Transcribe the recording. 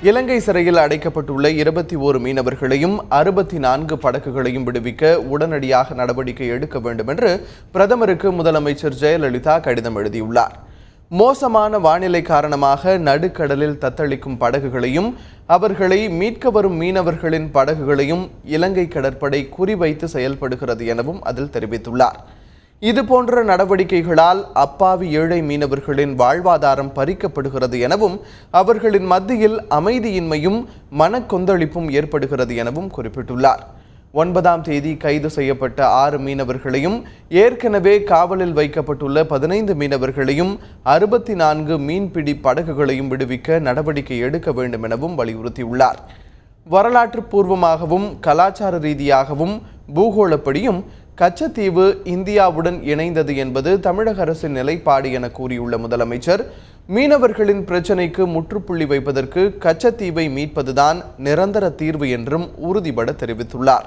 இலங்கை சிறையில் அடைக்கப்பட்டுள்ள 21 மீனவர்களையும் 64 படகுகளையும் விடுவிக்க உடனடியாக நடவடிக்கை எடுக்க வேண்டும் என்று பிரதமருக்கு முதலமைச்சர் ஜெயலலிதா கடிதம் எழுதியுள்ளார். மோசமான வானிலை காரணமாக நடுக்கடலில் தத்தளிக்கும் படகுகளையும் அவர்களை மீட்க வரும் மீனவர்களின் படகுகளையும் இலங்கை கடற்படை குறிவைத்து செயல்படுகிறது எனவும் அதில் தெரிவித்துள்ளார். இதுபோன்ற நடவடிக்கைகளால் அப்பாவி ஏழை மீனவர்களின் வாழ்வாதாரம் பறிக்கப்படுகிறது எனவும் அவர்களின் மத்தியில் அமைதியின்மையும் மனக்கொந்தளிப்பும் ஏற்படுகிறது எனவும் குறிப்பிட்டுள்ளார். 9ஆம் தேதி கைது செய்யப்பட்ட 6 மீனவர்களையும் ஏற்கனவே காவலில் வைக்கப்பட்டுள்ள 15 மீனவர்களையும் 64 மீன்பிடி படகுகளையும் விடுவிக்க நடவடிக்கை எடுக்க வேண்டும் எனவும் வலியுறுத்தியுள்ளார். வரலாற்று பூர்வமாகவும் கலாச்சார ரீதியாகவும் பூகோளப்படியும் கச்சத்தீவு இந்தியாவுடன் இணைந்தது என்பது தமிழக அரசின் நிலைப்பாடு என கூறியுள்ள முதலமைச்சர், மீனவர்களின் பிரச்சினைக்கு முற்றுப்புள்ளி வைப்பதற்கு கச்சத்தீவை மீட்பதுதான் நிரந்தர தீர்வு என்றும் உறுதிபட தெரிவித்துள்ளார்.